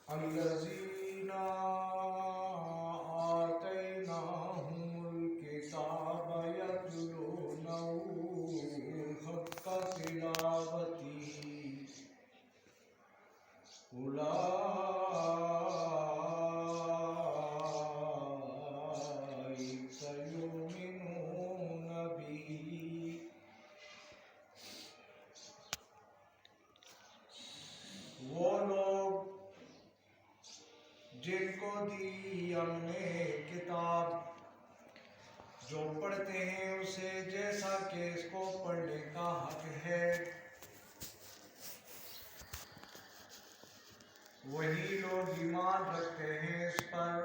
الذين آتيناهم الكتاب يتلونه حق تلاوته أولئك يؤمنون به. وہ لوگ جن کو دی ہم نے کتاب، جو پڑھتے ہیں اسے جیسا کہ اس کو پڑھنے کا حق ہے، وہی لوگ ایمان رکھتے ہیں اس پر،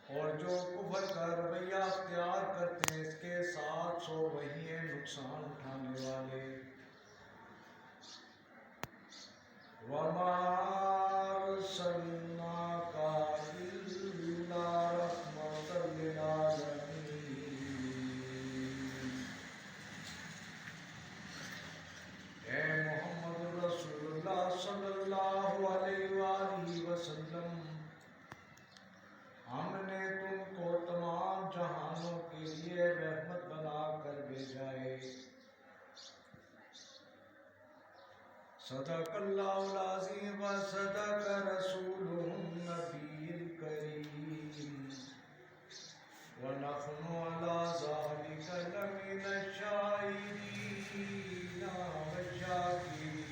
اور جو کفر کا رویہ اختیار کرتے ہیں اس کے ساتھ، سو وہی ہیں نقصان اٹھانے والے. وَمَا أَرْسَلْنَاكَ إِلَّا رَحْمَةً لِلْعَالَمِينَ. اے محمد رسول اللہ صلی اللہ علیہ وآلہ وسلم، ہم نے تم کو تمام جہانوں کے لیے رحمت بنا کر بھیجا ہے. صدق اللہ العظیم و صدق رسولہ النبی الکریم ونحن علی ذلک لمن الشاہدین والشاکرین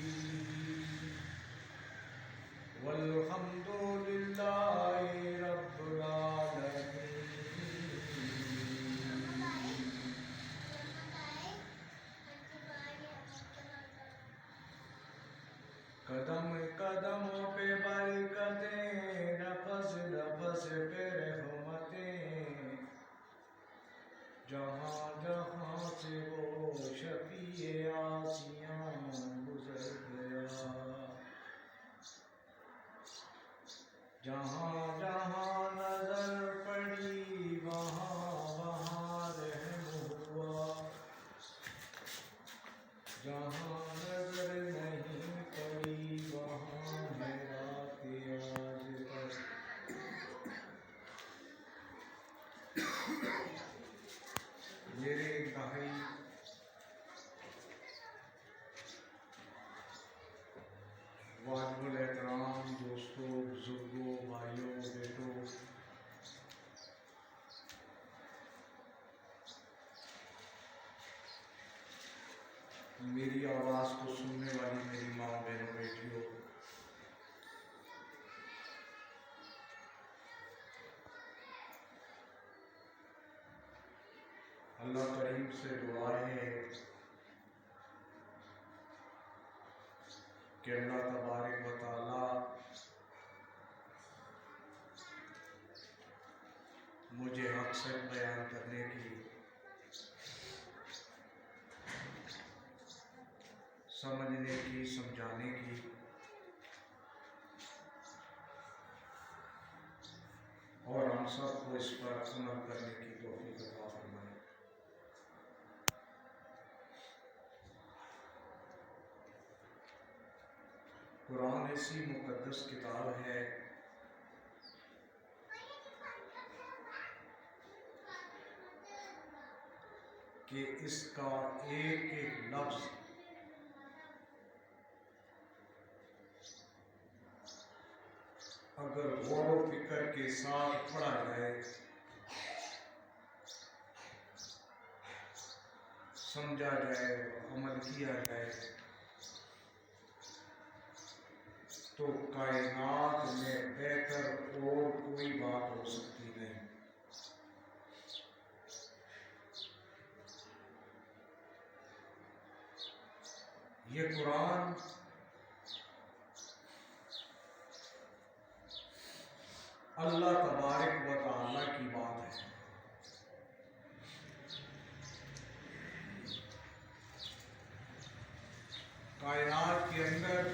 والحمد للہ رب العالمین. قدم قدموں پہ برکتیں، نفس نفس پہ رحمتیں، جہاں جہاں سے وہ شفیع آسیاں گزر گیا، جہاں جہاں نظر پڑی وہاں وہاں رحم ہوا، جہاں نظر نہیں پڑی وہاں میرا پیاز پر. میرے بھائی، واجب الاحترام دوستوں، بزرگوں، بھائیوں، بیٹوں، میری آواز کو سننے والی میری ماں، بہنوں، بیٹیوں، اللہ کریم سے دعا ہے کہ اللہ تبارک و تعالی مجھے حق سچ بیان کرنے کی، سمجھنے کی، سمجھانے کی اور ہم سب کو اس پر عمل کرنے کی توفیق عطا فرمائے۔ قرآن ایسی مقدس کتاب ہے کہ اس کا ایک ایک لفظ اگر غور و فکر کے ساتھ پڑھا جائے، سمجھا جائے، عمل کیا جائے تو کائنات میں بہتر اور کوئی بات ہو سکتی نہیں۔ یہ قرآن اللہ تبارک و تعالی کی بات ہے۔ کائنات کے اندر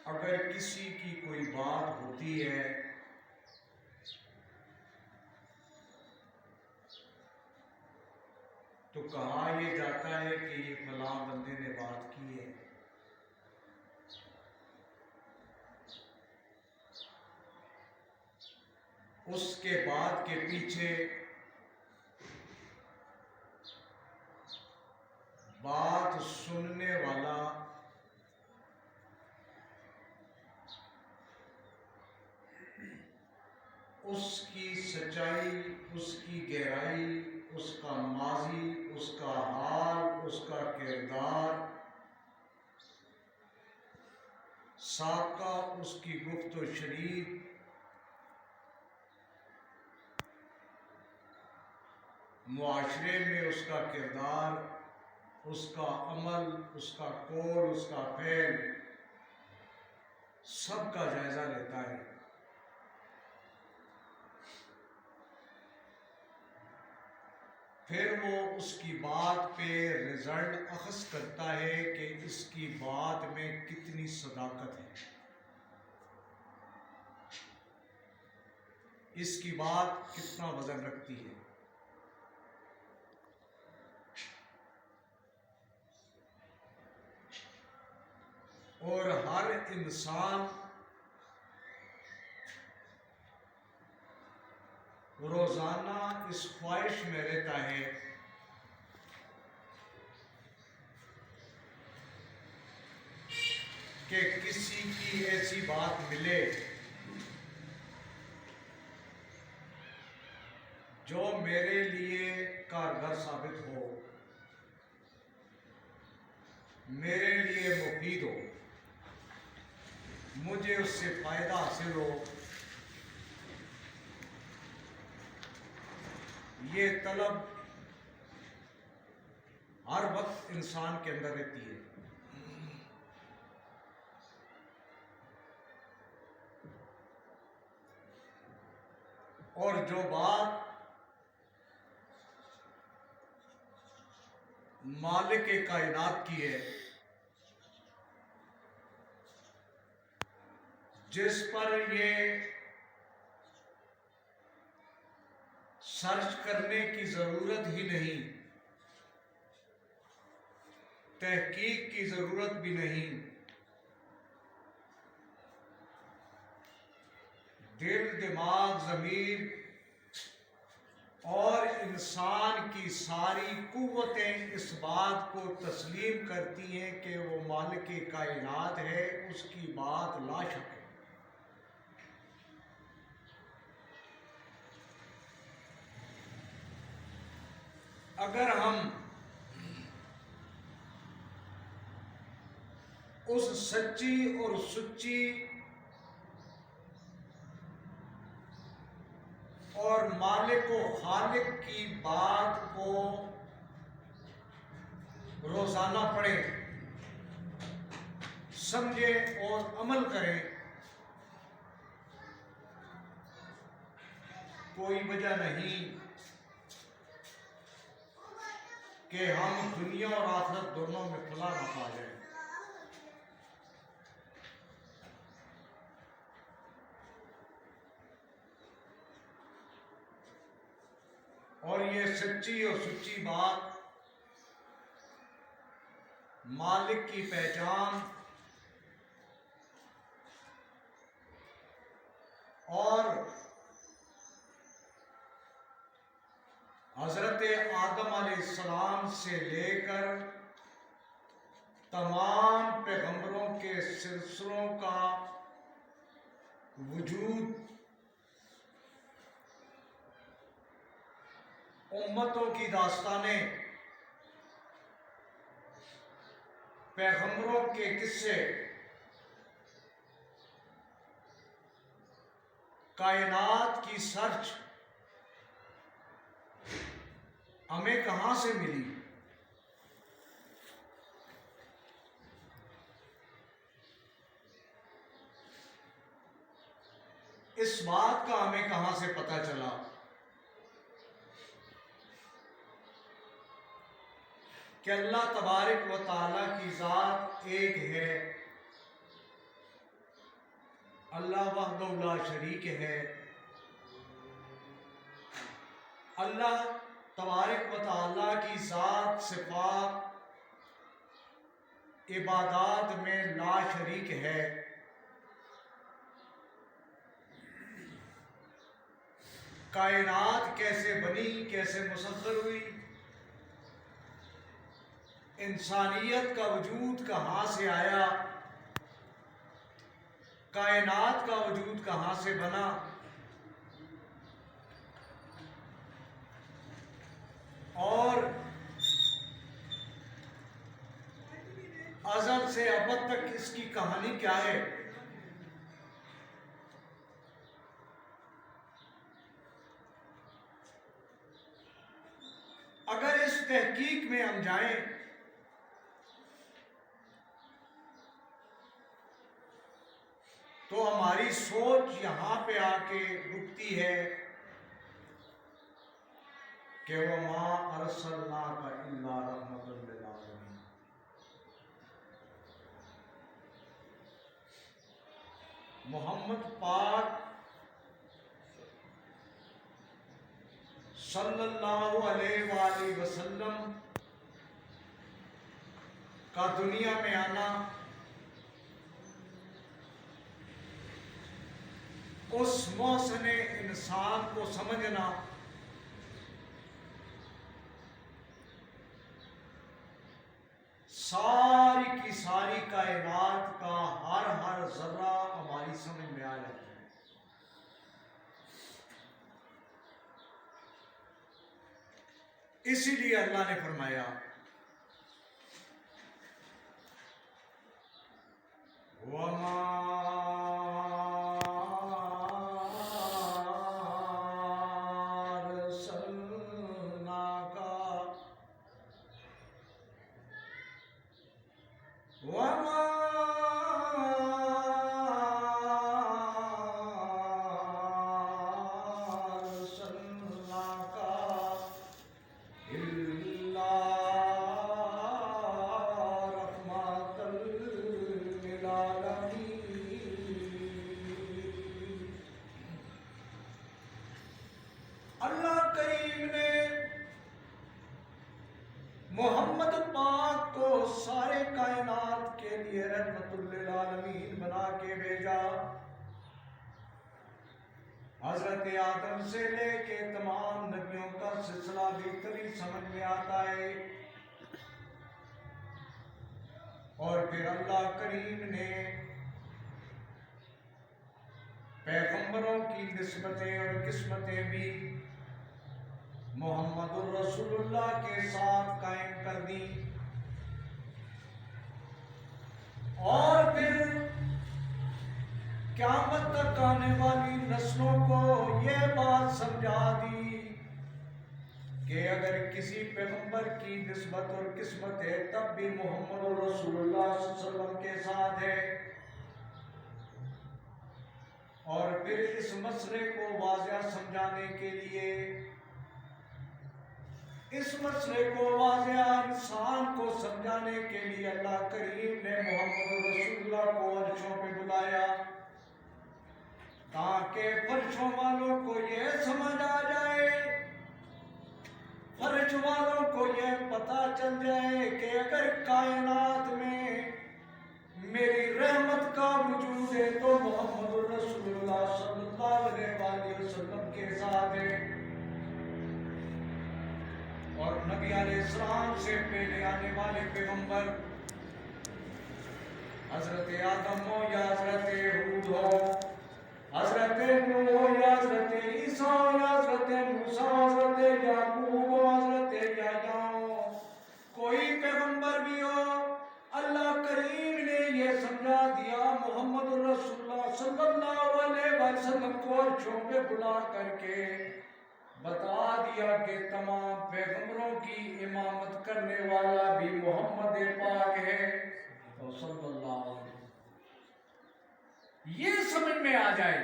اگر کسی کی کوئی بات ہوتی ہے تو کہا یہ جاتا ہے کہ یہ فلاں بندے نے بات کی ہے۔ اس کے بات کے پیچھے بات سننے والا اس کی سچائی، اس کی گہرائی، اس کا ماضی، اس کا حال، اس کا کردار، سابقہ، اس کی گفت و شنید، معاشرے میں اس کا کردار، اس کا عمل، اس کا قول، اس کا فعل، سب کا جائزہ لیتا ہے۔ پھر وہ اس کی بات پہ رزلٹ اخذ کرتا ہے کہ اس کی بات میں کتنی صداقت ہے، اس کی بات کتنا وزن رکھتی ہے۔ اور ہر انسان روزانہ اس خواہش میں رہتا ہے کہ کسی کی ایسی بات ملے جو میرے لیے کارگر ثابت ہو، میرے لیے مفید ہو، مجھے اس سے فائدہ حاصل ہو۔ یہ طلب ہر وقت انسان کے اندر رہتی ہے۔ اور جو بات مالک کائنات کی ہے، جس پر یہ سرچ کرنے کی ضرورت ہی نہیں، تحقیق کی ضرورت بھی نہیں، دل، دماغ، ضمیر اور انسان کی ساری قوتیں اس بات کو تسلیم کرتی ہیں کہ وہ مالک کائنات ہے، اس کی بات لا شک ہے۔ اگر ہم اس سچی اور سچی اور مالک و خالق کی بات کو روزانہ پڑھیں، سمجھیں اور عمل کریں، کوئی وجہ نہیں کہ ہم دنیا اور آخرت دونوں میں فلاح نہ پا جائیں۔ اور یہ سچی اور سچی بات مالک کی پہچان اور حضرت آدم علیہ السلام سے لے کر تمام پیغمبروں کے سلسلوں کا وجود، امتوں کی داستانیں، پیغمبروں کے قصے، کائنات کی سرچ ہمیں کہاں سے ملی؟ اس بات کا ہمیں کہاں سے پتہ چلا کہ اللہ تبارک و تعالیٰ کی ذات ایک ہے، اللہ وحدہ لا شریک ہے۔ اللہ تبارک و تعالیٰ کی ذات، صفات، عبادات میں لا شریک ہے۔ کائنات کیسے بنی، کیسے مسخر ہوئی، انسانیت کا وجود کہاں سے آیا، کائنات کا وجود کہاں سے بنا، اور ازل سے ابد تک اس کی کہانی کیا ہے۔ اگر اس تحقیق میں ہم جائیں تو ہماری سوچ یہاں پہ آ کے رکتی ہے کہ وَمَا أَرْسَلْنَاكَ إِلَّا رَحْمَةً لِلْعَالَمِينَ۔ محمد پاک صلی اللہ علیہ وآلہ وسلم کا دنیا میں آنا اس محسن انسان کو سمجھنا ساری کی ساری کائنات کا ہر ذرہ ہماری سمجھ میں آ جاتا ہے۔ اسی لیے اللہ نے فرمایا وَمَا اللہ کریم نے محمد پاک کو سارے کائنات کے لیے رحمت للعالمین بنا کے بھیجا۔ حضرت آدم سے لے کے تمام نبیوں کا سلسلہ بہتری سمجھ میں آتا ہے، اور پھر اللہ کریم نے پیغمبروں کی نسبتیں اور قسمتیں بھی محمد الرسول اللہ کے ساتھ قائم کر دی، اور پھر قیامت تک آنے والی نسلوں کو یہ بات سمجھا دی کہ اگر کسی پیغمبر کی نسبت اور قسمت ہے تب بھی محمد رسول اللہ صلی اللہ علیہ وسلم کے ساتھ ہے. اور پھر اس مسئلے کو واضح سمجھانے کے لیے، اس مسئلے کو واضح انسان کو سمجھانے کے لیے اللہ کریم نے محمد رسول اللہ کو عرشوں پہ بلایا تاکہ فرشوں والوں کو یہ سمجھ آ جائے، فرش والوں کو یہ پتا چل جائے کہ اگر کائنات میں میری رحمت کا وجود ہے تو محمد رسول اللہ صلی اللہ علیہ وسلم کے ساتھ ہے. اور نبی علیہ السلام سے پہلے آنے والے پیغمبر حضرت آدم ہو یا حضرت ہود ہو، حضرت نوح ہو یا حضرت عیسیٰ ہو یا حضرت موسیٰ، حضرت یعقوب ہو، حضرت یحییٰ ہو، کوئی پیغمبر بھی ہو، اللہ کریم نے یہ سمجھا دیا محمد رسول اللہ صلی اللہ علیہ وسلم کو عرشوں پہ بلا کر کے بتا دیا کہ تمام پیغمبروں کی امامت کرنے والا بھی محمد پاک ہے صلی اللہ علیہ وسلم. یہ سمجھ میں آ جائے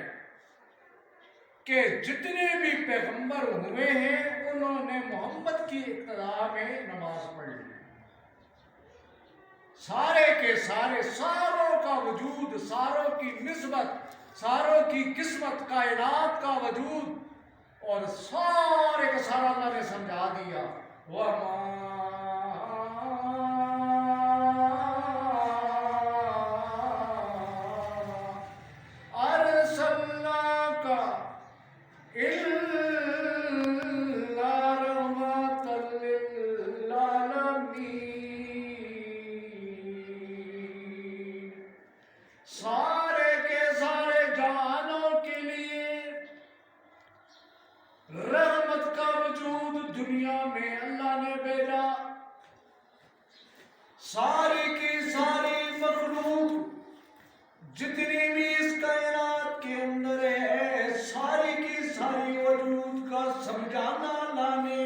کہ جتنے بھی پیغمبر ہوئے ہیں انہوں نے محمد کی اقتداء میں نماز پڑھ لی. سارے کے سارے، ساروں کا وجود، ساروں کی نسبت، ساروں کی قسمت، کائنات کا وجود اور سارے کا سارا اللہ نے سمجھا دیا. سارے کے سارے جہانوں کے لیے رحمت کا وجود دنیا میں اللہ نے بھیجا. ساری کی ساری مخلوق جتنی بھی اس کائنات کے اندر ہے، ساری کی ساری وجود کا سمجھانا اللہ نے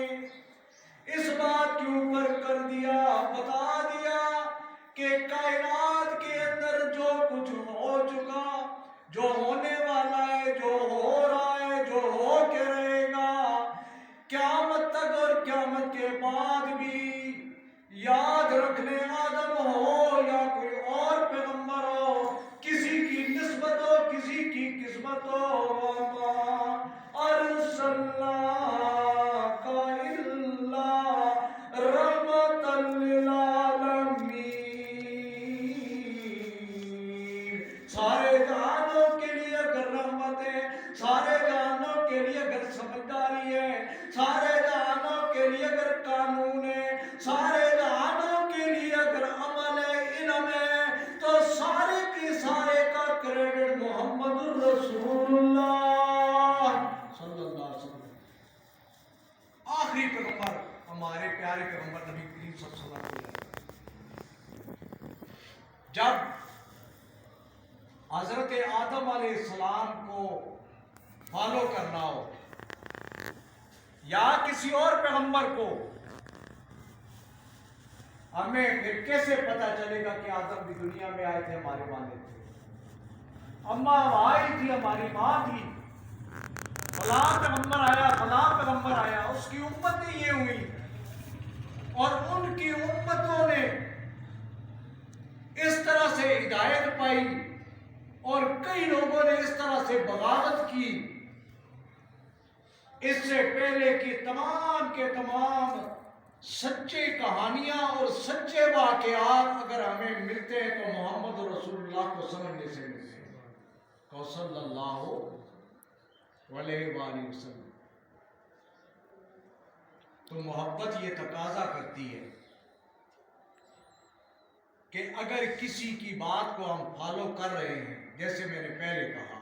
اس بات کے اوپر کر دیا، بتا دیا کہ کائنات کے اندر جو کچھ ہو چکا، جو ہونے والا ہے، جو ہو رہا ہے، جو ہو کے رہے گا قیامت تک اور قیامت کے بعد بھی، یاد رکھنے آدم ہو یا کوئی اور پیغمبر ہو، کسی کی نسبت ہو، کسی کی قسمت ہو، ارسلناک الا رحمتا للعالمین. سارے جہانوں کے لیے اگر رحمت ہے، سارے جہانوں کے لیے اگر سمجھداری ہے، سارے جہانوں کے لیے اگر قانون ہے، سارے جہانوں کے لیے اگر عمل ہے، علم ہے، تو سارے کی سارے کا کریڈٹ محمد رسول اللہ صلی اللہ علیہ وسلم. آخری پیغمبر ہمارے پیارے پیغمبر نبی کریم صلی اللہ علیہ وسلم. جب حضرت آدم علیہ السلام کو فالو کرنا ہو یا کسی اور پیغمبر کو، ہمیں پھر کیسے پتا چلے گا کہ آدم بھی دنیا میں آئے تھے، ہمارے والد تھے، اماں آئی تھی، ہماری ماں تھی، فلاں پیغمبر آیا، فلاں پیغمبر آیا، اس کی امتیں یہ ہوئی اور ان کی امتوں نے اس طرح سے ہدایت پائی اور کئی لوگوں نے اس طرح سے بغاوت کی. اس سے پہلے کی تمام کے تمام سچے کہانیاں اور سچے واقعات اگر ہمیں ملتے ہیں تو محمد رسول اللہ کو سمجھنے سے ملتے ہیں تو صلی اللہ علیہ وآلہ وسلم. تو محبت یہ تقاضا کرتی ہے کہ اگر کسی کی بات کو ہم فالو کر رہے ہیں، جیسے میں نے پہلے کہا،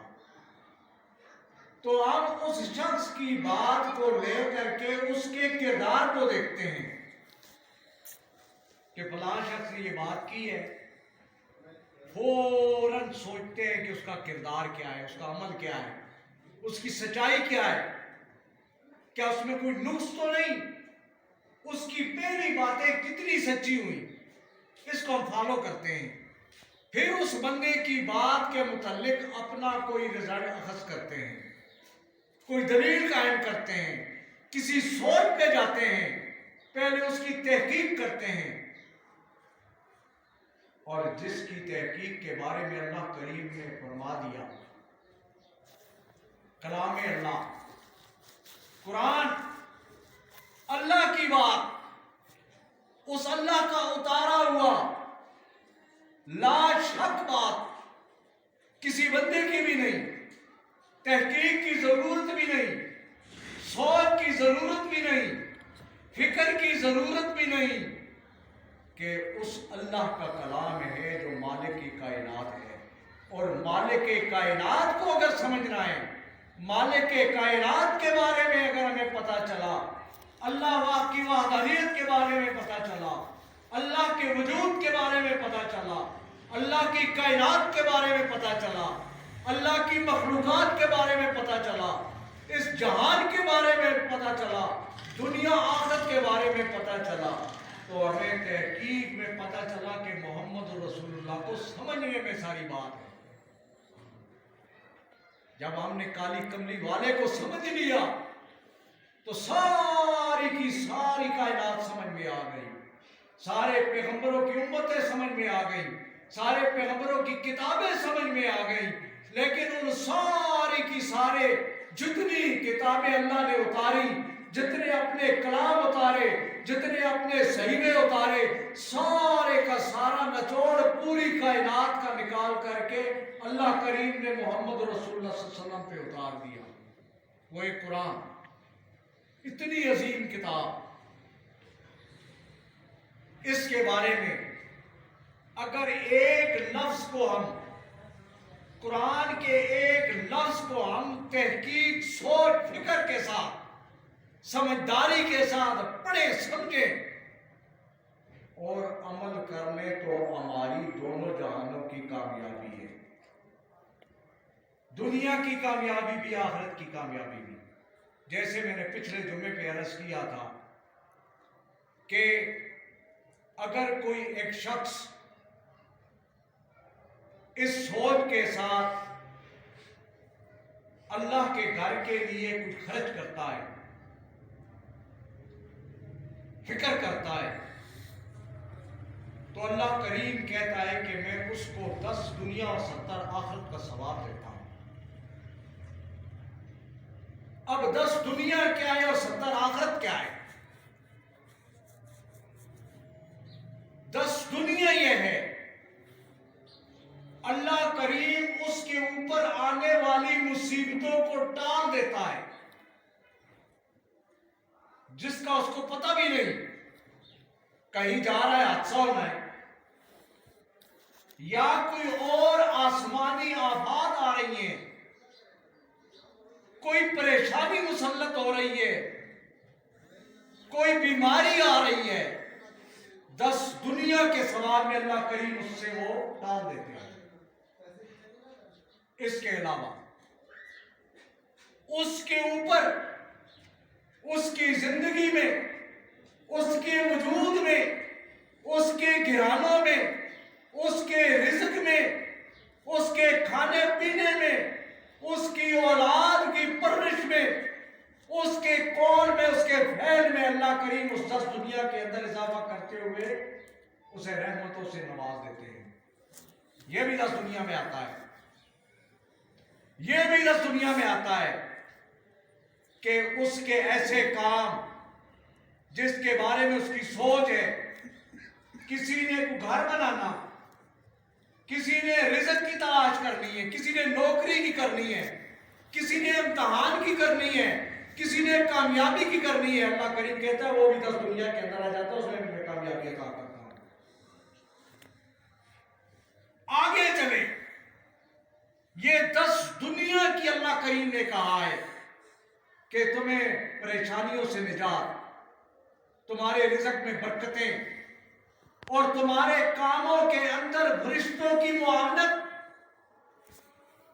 تو ہم اس شخص کی بات کو لے کر کے اس کے کردار کو دیکھتے ہیں کہ فلاں شخص نے یہ بات کی ہے، فوراً سوچتے ہیں کہ اس کا کردار کیا ہے، اس کا عمل کیا ہے، اس کی سچائی کیا ہے، کیا اس میں کوئی نقص تو نہیں، اس کی پہلی باتیں کتنی سچی ہوئی، اس کو ہم فالو کرتے ہیں. پھر اس بندے کی بات کے متعلق اپنا کوئی رزلٹ اخذ کرتے ہیں، کوئی دلیل قائم کرتے ہیں، کسی سوچ پہ جاتے ہیں، پہلے اس کی تحقیق کرتے ہیں. اور جس کی تحقیق کے بارے میں اللہ کریم نے فرما دیا، کلام اللہ، قرآن، اللہ کی بات، اس اللہ کا اتارا ہوا لا شک بات، کسی بندے کی بھی نہیں، تحقیق کی ضرورت بھی نہیں، سوچ کی ضرورت بھی نہیں، فکر کی ضرورت بھی نہیں، کہ اس اللہ کا کلام ہے جو مالک کی کائنات ہے. اور مالک کائنات کو اگر سمجھنا ہے، مالک کائنات کے بارے میں اگر ہمیں پتہ چلا، اللہ کی وحدانیت کے بارے میں پتہ چلا، اللہ کے وجود کے بارے میں پتہ چلا، اللہ کی کائنات کے بارے میں پتہ چلا، اللہ کی مخلوقات کے بارے میں پتہ چلا، اس جہان کے بارے میں پتہ چلا، دنیا آخرت کے بارے میں پتہ چلا، تو ہمیں تحقیق میں پتہ چلا کہ محمد رسول اللہ کو سمجھنے میں ساری بات ہے. جب ہم نے کالی کملی والے کو سمجھ لیا تو ساری کی ساری کائنات سمجھ میں آ گئی، سارے پیغمبروں کی امتیں سمجھ میں آ گئی، سارے پیغمبروں کی کتابیں سمجھ میں آ گئی. لیکن ان ساری کی سارے جتنی کتابیں اللہ نے اتاری، جتنے اپنے کلام اتارے، جتنے اپنے صحیفے اتارے، سارے کا سارا نچوڑ پوری کائنات کا نکال کر کے اللہ کریم نے محمد رسول اللہ صلی اللہ علیہ وسلم پہ اتار دیا. وہ ایک قرآن، اتنی عظیم کتاب، اس کے بارے میں اگر ایک لفظ کو ہم، قرآن کے ایک لفظ کو ہم تحقیق، سوچ، فکر کے ساتھ، سمجھداری کے ساتھ پڑھیں، سمجھیں اور عمل کر لیں تو ہماری دونوں جہانوں کی کامیابی ہے، دنیا کی کامیابی بھی، آخرت کی کامیابی بھی. جیسے میں نے پچھلے جمعے پہ عرض کیا تھا کہ اگر کوئی ایک شخص اس سوچ کے ساتھ اللہ کے گھر کے لیے کچھ خرچ کرتا ہے، فکر کرتا ہے، تو اللہ کریم کہتا ہے کہ میں اس کو 10 دنیا اور 70 آخرت کا ثواب دیتا ہوں. اب 10 دنیا کیا ہے اور 70 آخرت کیا ہے؟ 10 دنیا یہ ہے، اللہ کریم اس کے اوپر آنے والی مصیبتوں کو ٹال دیتا ہے، جس کا اس کو پتہ بھی نہیں، کہیں جا رہا ہے حادثہ ہونا ہے، یا کوئی اور آسمانی آفات آ رہی ہیں، کوئی پریشانی مسلط ہو رہی ہے، کوئی بیماری آ رہی ہے، 10 دنیا کے ثواب میں اللہ کریم اس سے وہ ٹال دیتے ہیں. اس کے علاوہ اس کے اوپر، اس کی زندگی میں، اس کے وجود میں، اس کے گھرانوں میں، اس کے رزق میں، اس کے کھانے پینے میں، اس کی اولاد کی پرورش میں، اس کے کون میں، اس کے فعل میں اللہ کریم اس 10 دنیا کے اندر اضافہ کرتے ہوئے اسے رحمتوں سے نواز دیتے ہیں. یہ بھی 10 دنیا میں آتا ہے، یہ بھی 10 دنیا میں آتا ہے کہ اس کے ایسے کام جس کے بارے میں اس کی سوچ ہے، کسی نے گھر بنانا، کسی نے رزق کی تلاش کرنی ہے، کسی نے نوکری کی کرنی ہے، کسی نے امتحان کی کرنی ہے، کسی نے کامیابی کی کرنی ہے، اللہ کریم کہتا ہے وہ بھی 10 دنیا کے اندر آ جاتا ہے، اس میں بھی میں کامیابی عطا کرتا ہوں. آگے چلیں، یہ 10 دنیا کی اللہ کریم نے کہا ہے کہ تمہیں پریشانیوں سے نجات، تمہارے رزق میں برکتیں اور تمہارے کاموں کے اندر فرشتوں کی معاونت،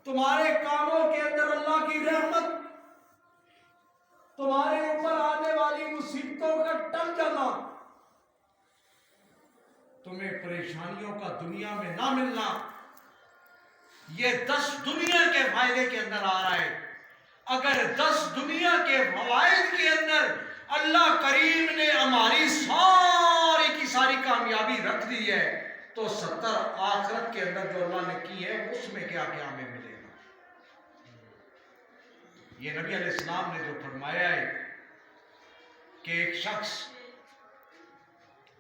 تمہارے کاموں کے اندر اللہ کی رحمت، تمہارے اوپر آنے والی مصیبتوں کا ٹل جانا، تمہیں پریشانیوں کا دنیا میں نہ ملنا، یہ 10 دنیا کے فائدے کے اندر آ رہا ہے۔ اگر 10 دنیا کے فوائد کے اندر اللہ کریم نے ہماری ساری کی ساری کامیابی رکھ دی ہے، تو 70 آخرت کے اندر جو اللہ نے کی ہے اس میں کیا کیا ہمیں ملے گا۔ یہ نبی علیہ السلام نے جو فرمایا ہے کہ ایک شخص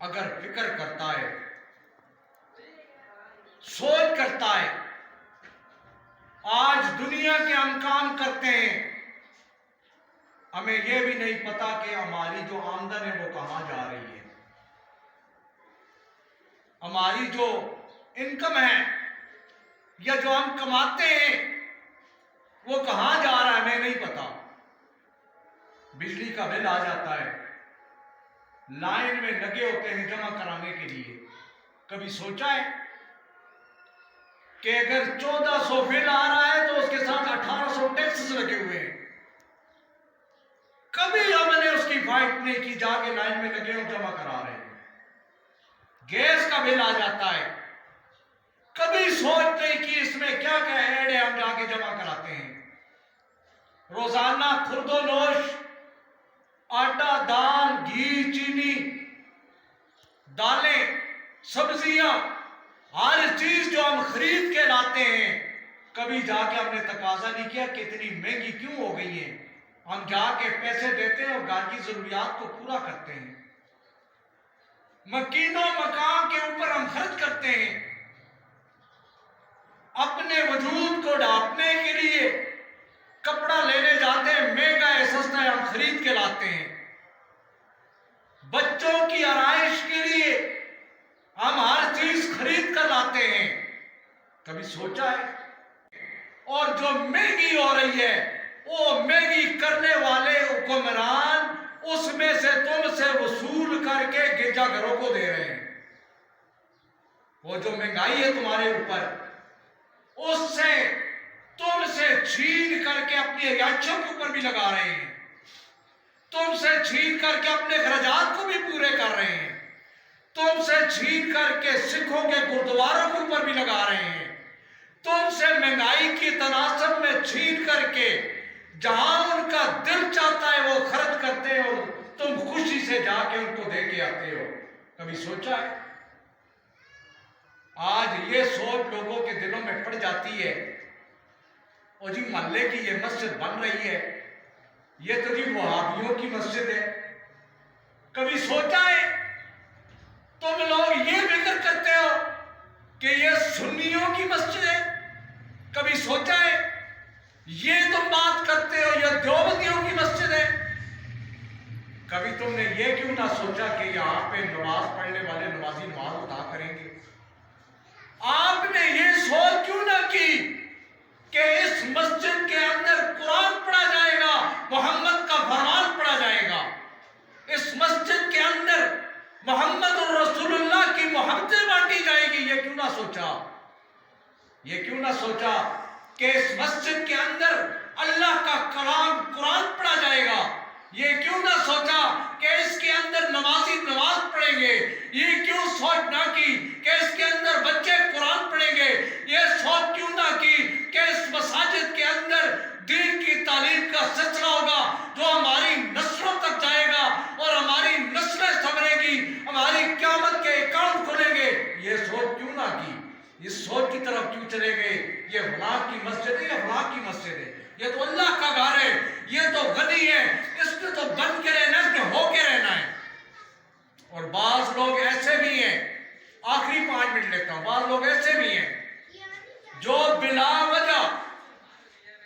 اگر فکر کرتا ہے، سوچ کرتا ہے، آج دنیا کے ہم کام کرتے ہیں، ہمیں یہ بھی نہیں پتا کہ ہماری جو آمدن ہے وہ کہاں جا رہی ہے، ہماری جو انکم ہے یا جو ہم کماتے ہیں وہ کہاں جا رہا ہے ہمیں نہیں پتا۔ بجلی کا بل آ جاتا ہے، لائن میں لگے ہوتے ہیں جمع کرانے کے لیے، کبھی سوچا ہے کہ اگر 1400 بل آ رہا ہے تو اس کے ساتھ 1800 ٹیکسز لگے ہوئے ہیں، کبھی ہم نے اس کی فائٹ نہیں کی، جا کے لائن میں لگے ہوں جمع کرا رہے ہیں۔ گیس کا بل آ جاتا ہے، کبھی سوچ نہیں کی اس میں کیا کیا ایڈ ہے، ہم جا کے جمع کراتے ہیں۔ روزانہ خرد و نوش، آٹا، دال، گھی، چینی، دالیں، سبزیاں، ہر چیز جو ہم خرید کے لاتے ہیں، کبھی جا کے ہم نے تقاضا نہیں کیا کہ اتنی مہنگی کیوں ہو گئی ہے۔ ہم جا کے پیسے دیتے ہیں اور گھر کی ضروریات کو پورا کرتے ہیں، مکین و مکان کے اوپر ہم خرچ کرتے ہیں، اپنے وجود کو ڈھانپنے کے لیے کپڑا لینے جاتے ہیں، مہنگا ہے سستا ہے ہم خرید کے لاتے ہیں، بچوں کی آرائش کے لیے ہم ہر چیز خرید کر لاتے ہیں، کبھی سوچا ہے؟ اور جو مہنگی ہو رہی ہے وہ مہنگی کرنے والے حکمران اس میں سے تم سے وصول کر کے گرجا گھروں کو دے رہے ہیں۔ وہ جو مہنگائی ہے تمہارے اوپر، اس سے تم سے چھین کر کے اپنی رعایتوں کے اوپر بھی لگا رہے ہیں، تم سے چھین کر کے اپنے اخراجات کو بھی پورے کر رہے ہیں، تم سے چھین کر کے سکھوں کے گردواروں کے اوپر بھی لگا رہے ہیں، تم سے مہنگائی کی تناسب میں چھین کر کے جہاں ان کا دل چاہتا ہے وہ خرچ کرتے ہیں اور تم خوشی سے جا کے ان کو دے کے آتے ہو۔ کبھی سوچا ہے؟ آج یہ سوچ لوگوں کے دلوں میں پڑ جاتی ہے، اور جی محلے کی یہ مسجد بن رہی ہے، یہ تو جی وہابیوں کی مسجد ہے۔ کبھی سوچا ہے تم لوگ یہ فکر کرتے ہو کہ یہ سنیوں کی مسجد ہے؟ کبھی سوچا ہے یہ تم بات کرتے ہو یہ دیوبندیوں کی مسجد ہے؟ کبھی تم نے یہ کیوں نہ سوچا کہ یہاں پہ نماز پڑھنے والے نمازی نماز ادا کریں گے؟ آپ نے یہ سوچ کیوں نہ کی کہ اس مسجد کے اندر قرآن پڑھا جائے گا، محمد کا فرمان پڑھا جائے گا، اس مسجد کے اندر محمد رسول اللہ کی محبتیں بانٹی جائے گی؟ یہ کیوں نہ سوچا؟ یہ کیوں نہ سوچا کہ اس مسجد کے اندر اللہ کا کلام قرآن پڑھا جائے گا؟ یہ کیوں نہ سوچا کہ اس کے اندر نمازی نماز پڑھیں گے؟ یہ کیوں سوچ نہ کی کہ اس کے اندر بچے قرآن پڑھیں گے؟ یہ سوچ کیوں نہ کی کہ اس مساجد کے اندر دین کی تعلیم کا سلسلہ ہوگا جو ہماری نسلوں تک جائے گا اور ہماری نسلیں سنورے گی، ہماری قیامت کے اکاؤنٹ کھلیں گے؟ یہ سوچ کیوں نہ کی؟ اس سوچ کی طرف کیوں چلے گئے؟ یہ فلاں کی مسجد ہے یا فلاں کی مسجد ہے، یہ تو اللہ کا گھر ہے، یہ تو غنی ہے، اس نے تو بن کے رہنا ہے، اس نے ہو کے رہنا ہے۔ اور بعض لوگ ایسے بھی ہیں، آخری 5 منٹ لیتا ہوں، بعض لوگ ایسے بھی ہیں جو بلا وجہ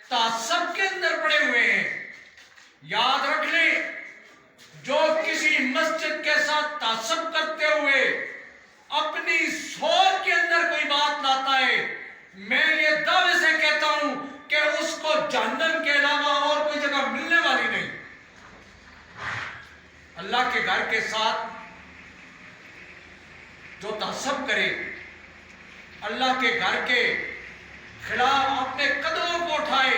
تعصب کے اندر پڑے ہوئے ہیں۔ یاد رکھ لیں، جو کسی مسجد کے ساتھ تعصب کرتے ہوئے اپنی سوچ کے اندر کوئی بات لاتا ہے، میں یہ دعوے سے کہتا ہوں کہ اس کو جہنم کے علاوہ اور کوئی جگہ ملنے والی نہیں۔ اللہ کے گھر کے ساتھ جو تعصب کرے، اللہ کے گھر کے خلاف اپنے قدموں کو اٹھائے،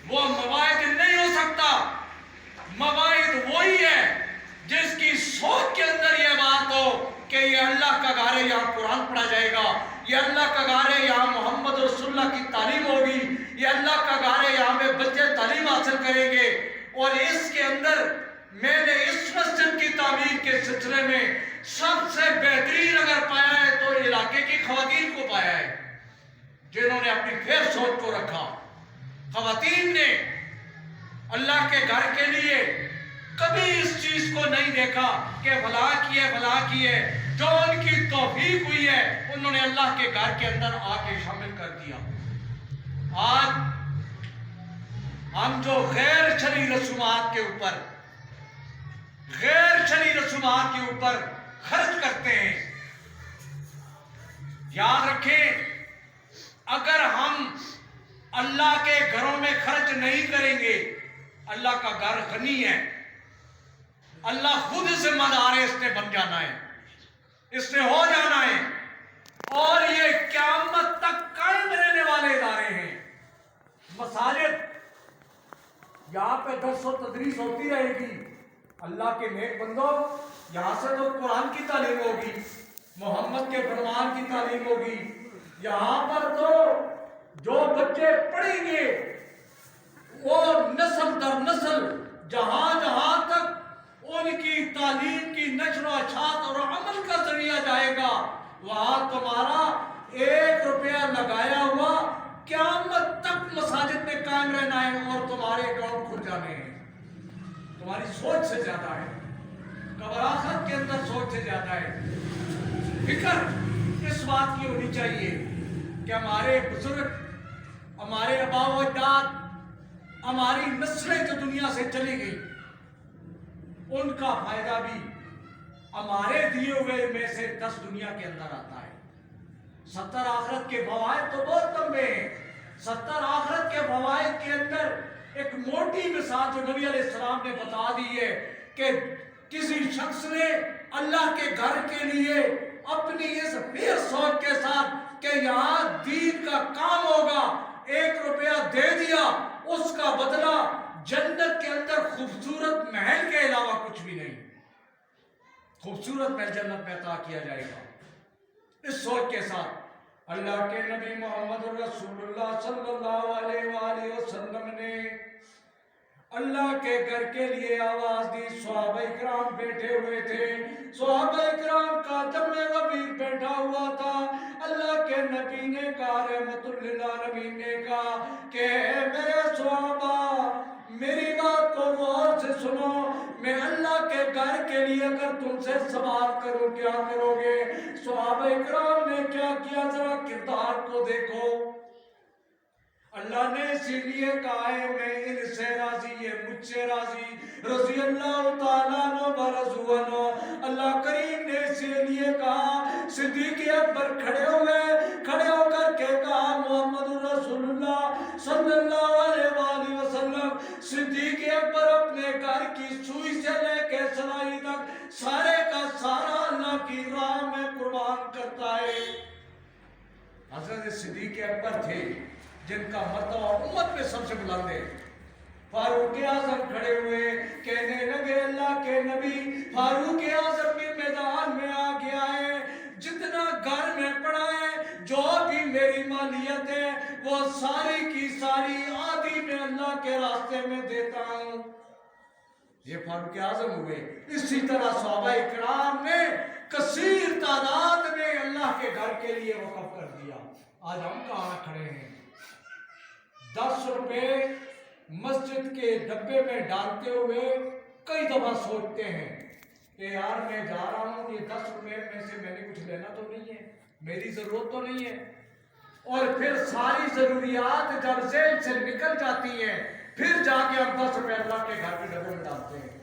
وہ مواعظ نہیں ہو سکتا۔ مواعظ وہی ہے جس کی سوچ کے اندر یہ بات ہو کہ یہ اللہ کا گھر ہے، یہاں قرآن پڑھا جائے گا، یہ اللہ کا گھر ہے، یہاں محمد رسول اللہ کی تعلیم ہوگی، یہ اللہ کا گھر ہے، یہاں پہ بچے تعلیم حاصل کریں گے۔ اور اس کے اندر میں نے اس مسجد کی تعمیر کے سلسلے میں سب سے بہترین اگر پایا ہے تو علاقے کی خواتین کو پایا ہے، جنہوں نے اپنی پھر سوچ کو رکھا۔ خواتین نے اللہ کے گھر کے لیے کبھی اس چیز کو نہیں دیکھا کہ بھلا کیے، جو ان کی توفیق ہوئی ہے انہوں نے اللہ کے گھر کے اندر آ کے شامل کر دیا۔ آج ہم جو غیر شرعی رسومات کے اوپر خرچ کرتے ہیں، یاد رکھیں اگر ہم اللہ کے گھروں میں خرچ نہیں کریں گے، اللہ کا گھر غنی ہے، اللہ خود ذمہ دار ہے، اس نے بن جانا ہے، اس نے ہو جانا ہے، اور یہ قیامت تک قائم رہنے والے ادارے ہیں۔ مساجد، یہاں پہ درس و تدریس ہوتی رہے گی، اللہ کے نیک بندوں، یہاں سے تو قرآن کی تعلیم ہوگی، محمد کے فرمان کی تعلیم ہوگی، یہاں پر تو جو بچے پڑھیں گے وہ نسل در نسل جہاں تک ان کی تعلیم کی نشر و اشاعت اور عمل کا ذریعہ جائے گا، وہاں تمہارا 1 روپیہ لگایا ہوا قیامت تک مساجد میں قائم رہنا ہے، اور تمہارے اکاؤنٹ کھل جانے ہیں۔ تمہاری سوچ سے زیادہ ہے، قبر آخرت کے اندر سوچ سے زیادہ ہے۔ فکر اس بات کی ہونی چاہیے کہ ہمارے بزرگ، ہمارے آباء و اجداد، ہماری نسلیں جو دنیا سے چلی گئی، ان کا فائدہ بھی ہمارے دیے ہوئے میں سے 10 دنیا کے اندر آتا ہے۔ 70 آخرت کے فوائد تو بہت لمبے ہیں۔ 70 آخرت کے فوائد کے اندر ایک موٹی مثال جو نبی علیہ السلام نے بتا دی ہے کہ کسی شخص نے اللہ کے گھر کے لیے اپنی اس پیر سوچ کے ساتھ کہ یہاں دین کا کام ہوگا 1 روپیہ دے دیا، اس کا بدلہ جنت کے اندر خوبصورت محل کے علاوہ کچھ بھی نہیں، خوبصورت محل جنت میں عطا کیا جائے گا۔ اس سوچ کے ساتھ اللہ کے نبی محمد رسول اللہ صلی اللہ علیہ وآلہ وسلم نے اللہ کے گھر کے لیے آواز دی۔ صحابہ اکرام بیٹھے ہوئے تھے، صحابہ اکرام کا جمع غفیر بیٹھا ہوا تھا۔ اللہ کے نبی نے کہا، رحمت للعالمین نے کہا کہ میرے صحابہ میری بات کو غور سے سنو، میں اللہ کے گھر کے لیے اگر تم سے سوال کروں کیا کرو گے؟ صحابہ اکرام نے کیا کیا، ذرا کردار کو دیکھو۔ اللہ نے اسی لیے کہا ہے میں ان سے راضی، یہ مجھ سے راضی، رضی اللہ تعالیٰ عنہ ورضوا عنہ۔ اللہ کریم نے اسی لیے کہا، صدیق اکبر کھڑے ہو کر کے کہا، محمد رسول اللہ صلی اللہ علیہ وآلہ وسلم، صدیق اکبر اپنے گھر کی سوئی سے لے کے سلائی تک سارے کا سارا اللہ کی راہ میں قربان کرتا ہے۔ حضرت صدیق اکبر تھے جن کا مرتبہ امت میں سب سے بلند ہے۔ فاروق اعظم کھڑے ہوئے، کہنے لگے اللہ کے نبی، فاروق اعظم بھی میدان میں آ گیا ہے، جتنا گھر میں پڑا ہے، جو بھی میری مالیت ہے وہ ساری کی ساری آدھی میں اللہ کے راستے میں دیتا ہوں۔ یہ فاروق اعظم ہوئے۔ اسی طرح صحابہ اکرام نے کثیر تعداد میں اللہ کے گھر کے لیے وقف کر دیا۔ آج ہم کہاں کھڑے ہیں؟ 10 روپے مسجد کے ڈبے میں ڈالتے ہوئے کئی دفعہ سوچتے ہیں کہ یار میں جا رہا ہوں، یہ 10 روپے میں سے میں نے کچھ لینا تو نہیں ہے، میری ضرورت تو نہیں ہے، اور پھر ساری ضروریات جب ذہن سے نکل جاتی ہیں پھر جا کے ہم 10 روپے اللہ کے گھر کے ڈبے میں ڈالتے ہیں۔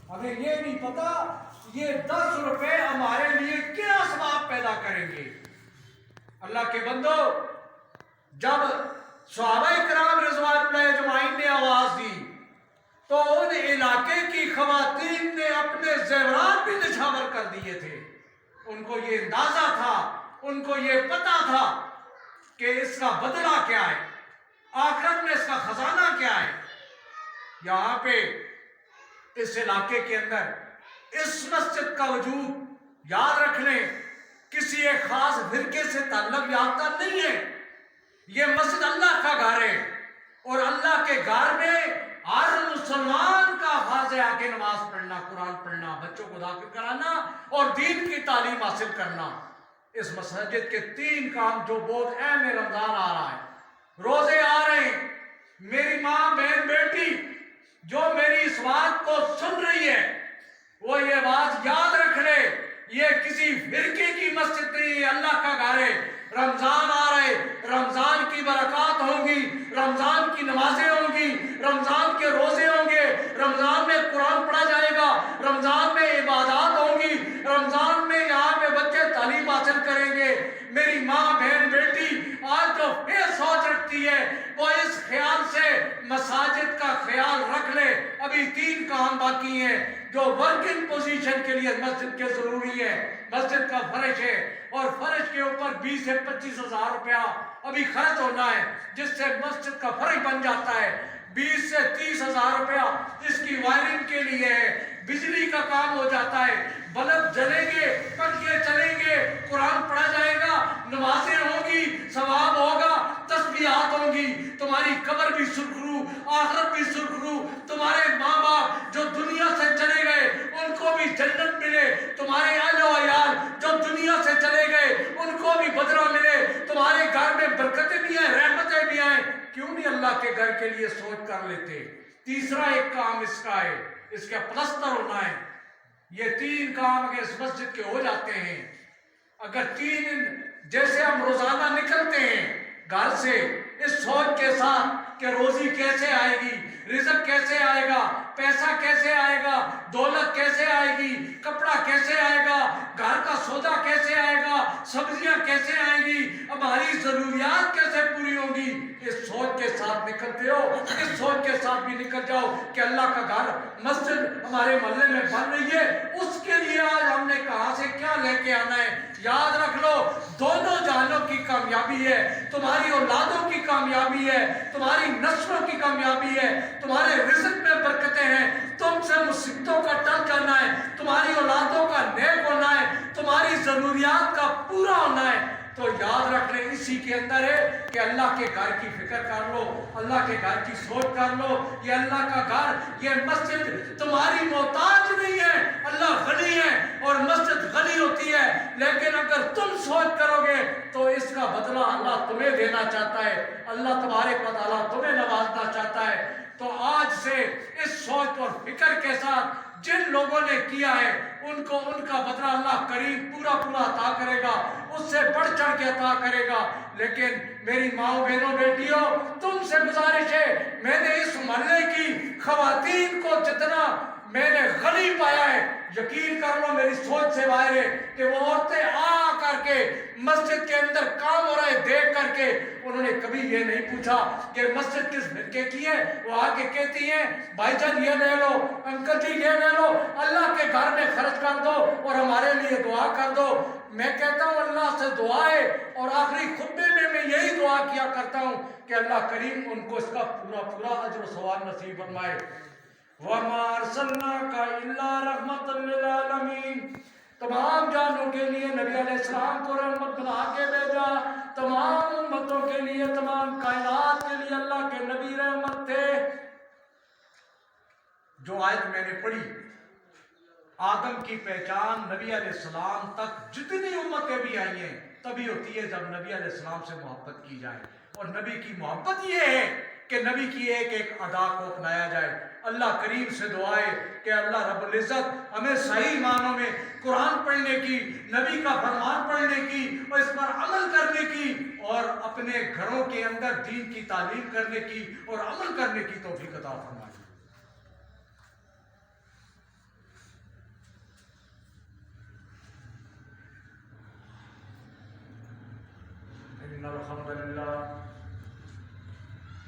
ہمیں یہ نہیں پتا یہ 10 روپے ہمارے لیے کیا اسباب پیدا کریں گے۔ اللہ کے بندو، جب صحابہ اکرام رضوان اللہ اجمعین نے آواز دی تو ان علاقے کی خواتین نے اپنے زیورات بھی نچھاور کر دیے تھے۔ ان کو یہ اندازہ تھا، ان کو یہ پتا تھا کہ اس کا بدلہ کیا ہے، آخرت میں اس کا خزانہ کیا ہے۔ یہاں پہ اس علاقے کے اندر اس مسجد کا وجود یاد رکھ لیں کسی ایک خاص فرقے سے تعلق یافتہ نہیں ہے۔ یہ مسجد اللہ کا گھر ہے، اور اللہ کے گھر میں ہر مسلمان کا فرض ہے آ کے نماز پڑھنا، قرآن پڑھنا، بچوں کو داخل کرانا اور دین کی تعلیم حاصل کرنا۔ اس مسجد کے 3 کام جو بہت اہم ہے، رمضان آ رہا ہے، روزے آ رہے ہیں، میری ماں بہن بیٹی جو میری اس بات کو سن رہی ہے وہ یہ بات یاد رکھ لے، یہ کسی فرقے کی مسجد نہیں ہے، اللہ کا گھر ہے۔ رمضان آ رہے، رمضان کی برکات ہوں گی، رمضان کی نمازیں ہوں گی، رمضان کے روزے ہوں گے، رمضان میں قرآن پڑھا جائے گا، رمضان میں عبادات ہوں گی، رمضان میں یہاں پہ بچے تعلیم حاصل کریں گے۔ میری ماں بہن بیٹی آج جو یہ سوچ رکھتی ہے وہ اس خیال سے مساجد کا خیال رکھ لے۔ ابھی 3 کام باقی ہیں جو ورکنگ پوزیشن کے لیے مسجد کے ضروری ہے۔ مسجد کا فرش ہے، اور فرش کے اوپر 20 سے 25 ہزار روپیہ ابھی خرچ ہونا ہے، جس سے مسجد کا فرش بن جاتا ہے۔ 20 سے 30 ہزار روپیہ اس کی وائرنگ کے لیے ہے، بجلی کا کام ہو جاتا ہے، بلب جلیں گے، پنکھے چلیں گے، قرآن پڑھا جائے گا، نمازیں ہوں گی، ثواب ہوگا، تسبیحات ہوں گی، تمہاری قبر بھی سرخرو، آخرت بھی سرخرو، تمہارے ماں باپ جو دنیا سے چلے گئے ان کو بھی جنت ملے، تمہارے اہل و عیال جو دنیا سے چلے گئے ان کو بھی بدلہ ملے، تمہارے گھر میں برکتیں بھی ہیں، رحمتیں بھی ہیں۔ کیوں نہیں اللہ کے گھر کے لیے سوچ کر لیتے؟ تیسرا ایک کام اس کا ہے، اس کا پلستر ہونا ہے۔ یہ 3 کام اگر اس مسجد کے ہو جاتے ہیں، اگر 3 جیسے ہم روزانہ نکلتے ہیں گھر سے اس سوچ کے ساتھ کہ روزی کیسے آئے گی، رزق کیسے آئے گا، پیسہ کیسے آئے گا، دولت کیسے آئے گی، کپڑا کیسے آئے گا، گھر کا سودا کیسے آئے گا، سبزیاں کیسے آئیں گی، ہماری ضروریات کیسے پوری ہوں گی، اس سوچ کے ساتھ نکلتے ہو، اس سوچ کے ساتھ بھی نکل جاؤ کہ اللہ کا گھر مسجد ہمارے محلے میں بن رہی ہے، اس کے لیے آج ہم نے کہاں سے کیا لے کے آنا ہے۔ یاد رکھ لو دونوں جہانوں کی کامیابی ہے، تمہاری اولادوں کی کامیابی ہے، تمہاری نسلوں کی کامیابی ہے، تمہارے رزق میں برکتیں ہیں، تم سے مصیبتوں کا ٹل جانا ہے، تمہاری اولادوں کا نیک ہونا ہے، تمہاری ضروریات کا پورا ہونا ہے۔ تو یاد رکھ لیں اسی کے اندر ہے کہ اللہ کے گھر کی فکر کر لو، اللہ کے گھر کی سوچ کر لو۔ یہ اللہ کا گھر، یہ مسجد تمہاری محتاج نہیں ہے، اللہ غنی ہے اور مسجد غنی ہوتی ہے، لیکن اگر تم سوچ کرو گے تو اس کا بدلہ اللہ تمہیں دینا چاہتا ہے، اللہ تمہارے پر تعالیٰ تمہیں نوازنا چاہتا ہے۔ تو آج سے اس سوچ اور فکر کے ساتھ جن لوگوں نے کیا ہے ان کو ان کا بدلہ اللہ کریم پورا عطا کرے گا، اس سے بڑھ چڑھ کے عطا کرے گا۔ لیکن میری ماؤں بہنوں بیٹیوں تم سے گزارش ہے، میں نے اس محلے کی خواتین کو جتنا میں نے غنی پایا ہے، یقین کر لو میری سوچ سے باہر ہے کہ وہ عورتیں آ کر کے مسجد کے اندر کام ہو رہے دیکھ کر کے انہوں نے کبھی یہ نہیں پوچھا کہ مسجد کس فرقے کی ہے، وہ آ کے کہتی ہیں بھائی جان یہ لے لو، انکل جی یہ لے لو، اللہ کے گھر میں خرچ کر دو اور ہمارے لیے دعا کر دو۔ میں کہتا ہوں اللہ سے دعا ہے، اور آخری خطبے میں یہی دعا کیا کرتا ہوں کہ اللہ کریم ان کو اس کا پورا اجر و ثواب نصیب فرمائے۔ وَمَا أَرْسَلْنَاكَ إِلَّا رَحْمَةً لِّلْعَالَمِينَ، تمام جانوں کے لیے نبی علیہ السلام کو رحمت بنا کے بھیجا، تمام امتوں کے لیے، تمام کائنات کے لیے اللہ کے نبی رحمت تھے۔ جو آیت میں نے پڑھی، آدم کی پہچان نبی علیہ السلام تک جتنی امتیں بھی آئی ہیں تبھی ہوتی ہے جب نبی علیہ السلام سے محبت کی جائے، اور نبی کی محبت یہ ہے کہ نبی کی ایک ایک ادا کو اپنایا جائے۔ اللہ کریم سے دعا ہے کہ اللہ رب العزت ہمیں صحیح معنوں میں قرآن پڑھنے کی، نبی کا فرمان پڑھنے کی اور اس پر عمل کرنے کی، اور اپنے گھروں کے اندر دین کی تعلیم کرنے کی اور عمل کرنے کی توفیق عطا فرمائے۔ إن الحمد لله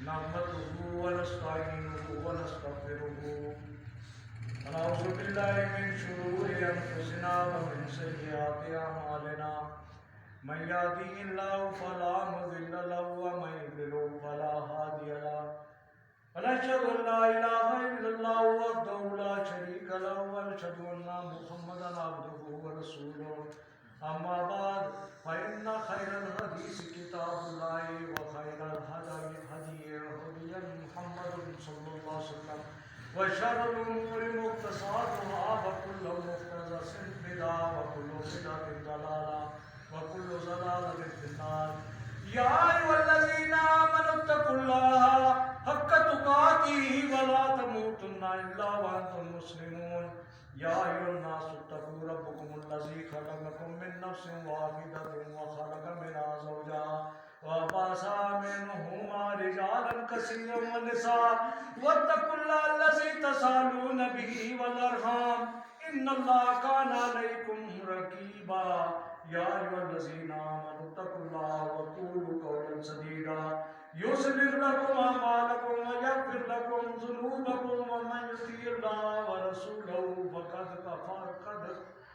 نحمده ونستعينه ونستغفره ونعوذ بالله من شرور أنفسنا ومن سيئات أعمالنا من يهده الله فلا مضل له ومن يضلل فلا هادي له ونشهد أن لا إله إلا الله وحده لا شريك له ونشهد أن محمدا عبده ورسوله أما بعد فإن خير الحديث كتاب الله وخير الهدي هدي محمد صلى الله عليه وسلم وشر الأمور محدثاتها وكل محدثة بدعة وكل بدعة ضلالة وكل ضلالة في النار يا أيها الذين آمنوا اتقوا الله حق تقاته ولا تموتن إلا وأنتم مسلمون يا أيها الناس اتقوا ربكم الذي خلقكم من نفس واحدة وخلق منها زوجها وبعث منهما رجالا كثيرا ونساء واتقوا الله الذي تساءلون به والأرحام إن الله كان عليكم رقيبا يا أيها الذين آمنوا اتقوا الله وقولوا قولا سديدا يصلح لكم أعمالكم ويغفر لكم ذنوبكم ومن يطع الله ورسوله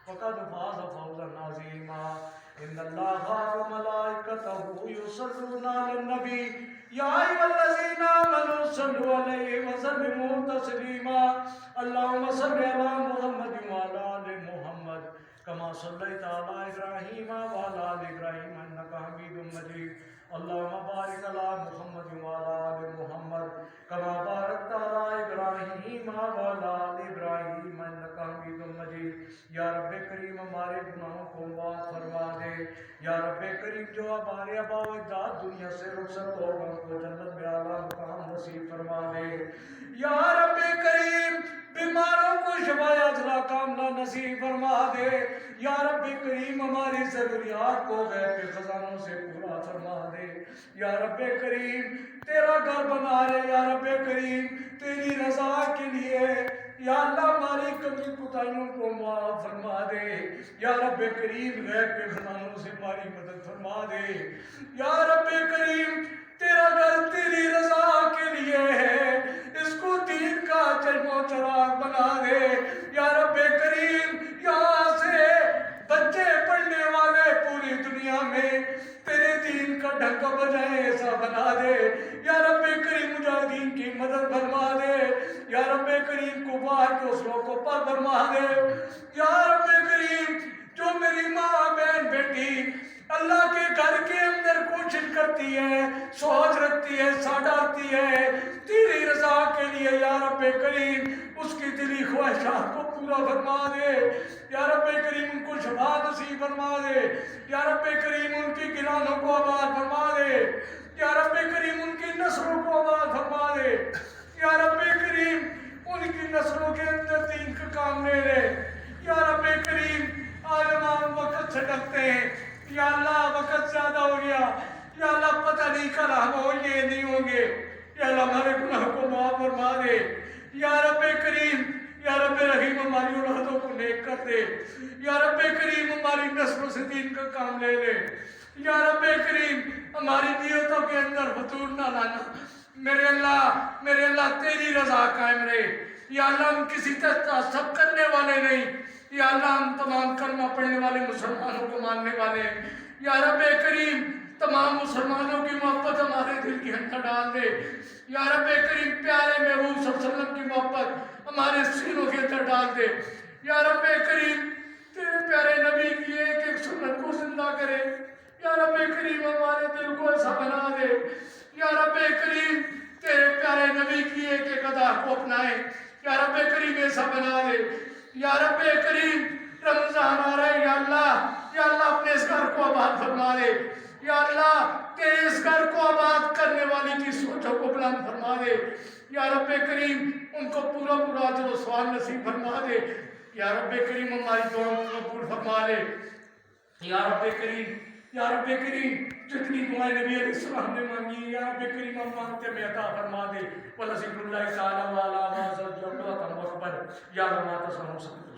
فقد فاز فوزا عظيما إن الله وملائكته يصلون على النبي يا أيها الذين آمنوا صلوا عليه وسلموا تسليما اللهم صل على محمد وعلى آل محمد كما صليت على إبراهيم وعلى آل إبراهيم إنك حميد مجيد اللهم بارك على محمد وعلى آل محمد كما باركت على إبراهيم وعلى آل إبراهيم إنك حميد مجيد یا رب کریم ہمارے گناہوں کو معاف فرما دے یا رب کریم جو ہمارے آبا و اجداد دنیا سے رخصت ہو گئے ان کو جنت میں اعلیٰ مقام نصیب فرما دے یا رب کریم بیماروں کو شفا عاجلہ کاملہ نصیب فرما دے یا رب کریم ہماری ضروریات کو غیب کے خزانوں سے پورا فرما دے یا رب کریم تیرا گھر بنا رہے یا رب کریم تیری رضا کے لیے یا اللہ ہماری کمی کوتاہیوں کو معاف فرما دے یا رب کریم غیب کے خزانوں سے ہماری مدد فرما دے یا رب کریم تیرا گھر تیری رضا کے لیے ہے اس کو دین کا چشم و چراغ بنا دے یا رب کریم یہاں سے بچے پڑھنے والے پوری دنیا میں تیرے دین کا ڈھنکا بجائے ایسا بنا دے یا رب کریم مجاہدین کی مدد فرما دے یا رب کریم کفار کے اسلوب کو پر فرما دے یا رب کریم جو میری ماں بہن بیٹی اللہ کے گھر کے اندر کوشش کرتی ہے سوچ رکھتی ہے ساڑھاتی ہے تیری رضا کے لیے یا رب کریم اس کی دلی خواہشات کو پورا فرما دے یا رب کریم ان کو شفا نصیب فرما دے یا رب کریم ان کی گرانوں کو آباد فرما دے یا رب کریم ان کی نسلوں کو آباد فرما دے یا رب کریم ان کی نسلوں کے اندر دین کا کام لے لے یا رب کریم عالمان وقت سے ڈرتے ہیں یا اللہ وقت زیادہ ہو گیا یا اللہ پتہ نہیں کل ہم ہوں گے نہیں ہوں گے یا اللہ ہمارے گناہ کو معاف فرما دے یا رب کریم یا رب رحیم ہماری اولادوں کو نیک کر دے یا رب کریم ہماری نسلوں سے دین کا کام لے لے یا رب کریم ہماری نیتوں کے اندر فتور نہ لانا میرے اللہ تیری رضا قائم رہے یا اللہ ہم کسی تعصب کرنے والے نہیں یا اللہ ہم تمام کلمہ پڑھنے والے مسلمانوں کو ماننے والے یا رب کریم تمام مسلمانوں کی محبت ہمارے دل کے اندر ڈال دے یا رب کریم پیارے محبوب صلی اللہ علیہ وسلم کی محبت ہمارے سینوں کے اندر ڈال دے یا رب کریم تیرے پیارے نبی کی ایک ایک سنت کو زندہ کرے یا رب کریم ہمارے دل کو ایسا بنا دے یا رب کریم تیرے پیارے نبی کی ایک ایک ادا کو اپنائے یا رب کریم ایسا بنا دے یا رب کریم رمضان آ رہا ہے یا اللہ اپنے اس گھر کو آباد فرما دے یا اللہ تیرے اس گھر کو آباد کرنے والی کی سوچوں کو بلند فرما دے یا رب کریم ان کو پورا اجر و ثواب نصیب فرما دے یا رب کریم ہماری دعاؤں کو قبول فرما لے یا رب کریم جتنی دعائیں نبی علیہ السلام نے مانگی یا رب کریم ہم مانگتے میں عطا فرما دے وَلَذِكْرُ اللَّهِ تَعَالَى وَعَلَى مَا زَلْ جَوْلَةً وَقْبَلْ یا اللہ ما تسلم سکتے